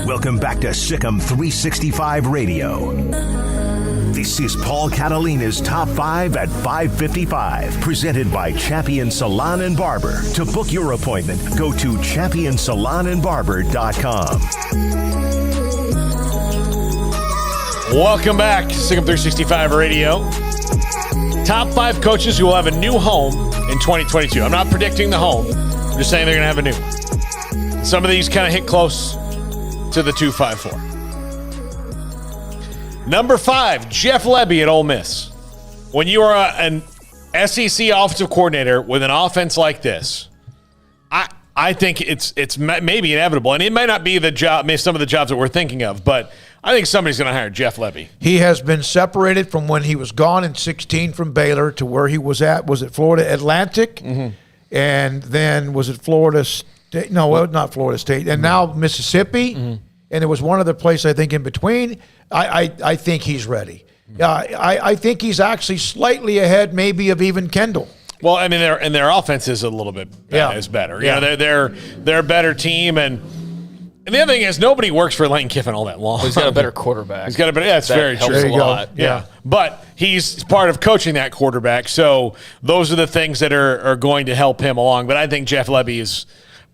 Welcome back to Sikkim 365 Radio. This is Paul Catalina's Top 5 at 5:55, presented by Champion Salon and Barber. To book your appointment, go to championsalonandbarber.com. Welcome back to Sikkim 365 Radio. Top 5 coaches who will have a new home in 2022. I'm not predicting the home. I'm just saying they're going to have a new one. Some of these kind of hit close to the 254. Number 5, Jeff LEBBY at Ole Miss. When you are an SEC offensive coordinator with an offense like this, I think it's maybe inevitable. And it might not be the job, maybe some of the jobs that we're thinking of, but I think somebody's going to hire Jeff LEBBY. He has been separated from when he was gone in 2016 from Baylor to where he was at. Was it Florida Atlantic? Mm-hmm. And then was it Florida State? No, not Florida State. And now Mississippi. Mm-hmm. And there was one other place, I think, in between. I think he's ready. I think he's actually slightly ahead maybe of even Kendall. Well, I mean, their offense is a little bit is better. Yeah. You know, they're a better team, and the other thing is nobody works for Lane Kiffin all that long. Well, he's got a better quarterback. He's got a better. Yeah, that's very true. There you go. Yeah, but he's part of coaching that quarterback, so those are the things that are going to help him along. But I think Jeff LEBBY is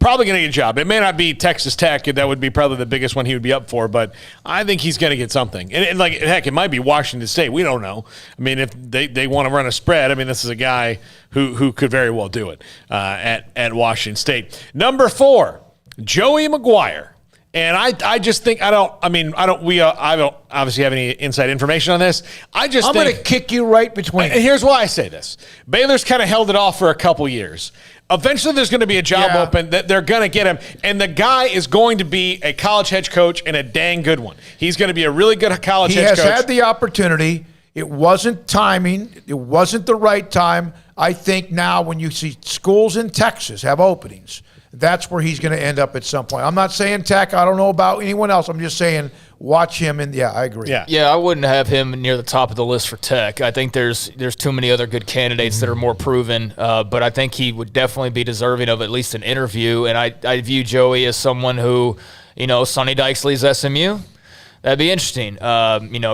probably going to get a job. It may not be Texas Tech. That would be probably the biggest one he would be up for, but I think he's going to get something. And like, heck, it might be Washington State. We don't know. I mean, if they want to run a spread, I mean, this is a guy who could very well do it at Washington State. Number 4, Joey McGuire. And I just think I don't obviously have any inside information on this. I'm going to kick you right between. And here's why I say this. Baylor's kind of held it off for a couple years. Eventually there's going to be a job open that they're going to get him. And the guy is going to be a college head coach and a dang good one. He's going to be a really good college head coach. He has had the opportunity. It wasn't timing. It wasn't the right time. I think now when you see schools in Texas have openings, that's where he's going to end up at some point. I'm not saying Tech. I don't know about anyone else. I'm just saying watch him. And, I agree. Yeah, I wouldn't have him near the top of the list for Tech. I think there's too many other good candidates that are more proven. But I think he would definitely be deserving of at least an interview. And I view Joey as someone who, Sonny Dykes leaves SMU. That'd be interesting.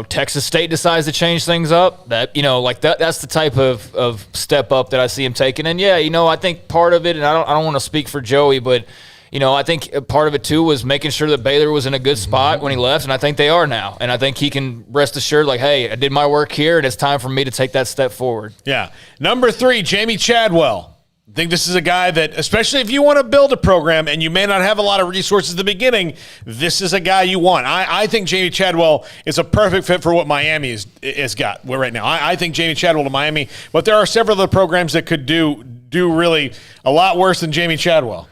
Texas State decides to change things up. That's the type of step up that I see him taking. And I think part of it, and I don't want to speak for Joey, but I think part of it too was making sure that Baylor was in a good spot when he left, and I think they are now. And I think he can rest assured, hey, I did my work here, and it's time for me to take that step forward. Yeah. Number 3, JAMEY CHADWELL. I think this is a guy that, especially if you want to build a program and you may not have a lot of resources at the beginning, this is a guy you want. I think JAMEY CHADWELL is a perfect fit for what Miami has got right now. I think JAMEY CHADWELL to Miami, but there are several other programs that could do really a lot worse than JAMEY CHADWELL.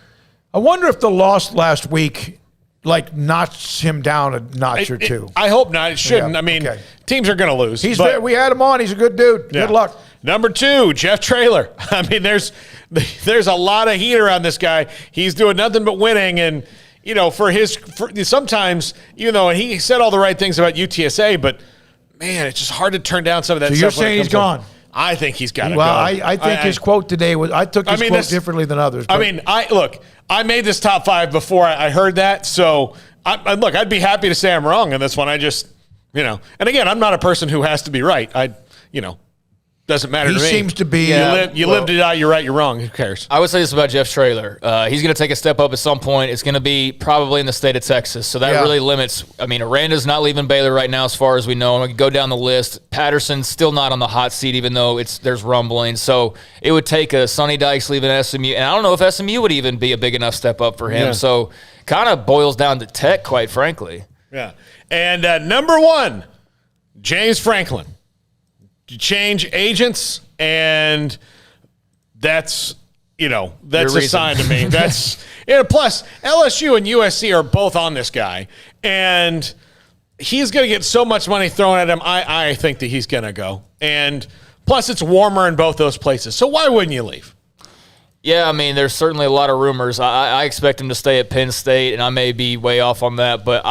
I wonder if the loss last week knocks him down a notch or two. I hope not. It shouldn't. I mean, teams are going to lose. We had him on. He's a good dude. Yeah. Good luck. Number 2, Jeff TRAYLOR. I mean, there's a lot of heat around this guy. He's doing nothing but winning, and for sometimes, even though he said all the right things about UTSA, but man, it's just hard to turn down some of that stuff. So you're saying he's gone? I think he's got to go. Well, I think his quote today was. I took his quote differently than others. But. I made this top 5 before I heard that, so I'd be happy to say I'm wrong on this one. I just, and again, I'm not a person who has to be right. Doesn't matter to me. He seems to be. You live to die. You're right. You're wrong. Who cares? I would say this about Jeff TRAYLOR. He's going to take a step up at some point. It's going to be probably in the state of Texas. So that really limits. I mean, Aranda's not leaving Baylor right now as far as we know. We can go down the list. Patterson's still not on the hot seat, even though there's rumbling. So it would take a Sonny Dykes leaving SMU. And I don't know if SMU would even be a big enough step up for him. Yeah. So kind of boils down to Tech, quite frankly. Yeah. And number 1, James Franklin. You change agents, and that's a sign to me. That's plus LSU and USC are both on this guy, and he's going to get so much money thrown at him. I think that he's going to go, and plus it's warmer in both those places. So why wouldn't you leave? Yeah, I mean, there's certainly a lot of rumors. I expect him to stay at Penn State, and I may be way off on that, but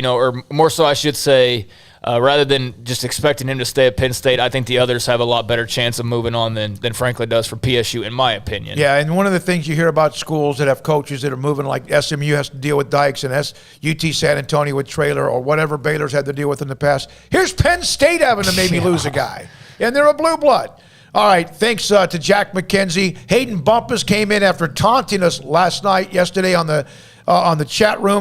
or more so, I should say. rather than just expecting him to stay at Penn State, I think the others have a lot better chance of moving on than Franklin does for PSU, in my opinion. Yeah, and one of the things you hear about schools that have coaches that are moving, like SMU has to deal with Dykes and UT San Antonio with TRAYLOR or whatever Baylor's had to deal with in the past. Here's Penn State having to maybe lose a guy, and they're a blue blood. All right, thanks to Jack McKenzie. Hayden Bumpus came in after taunting us yesterday on the chat room.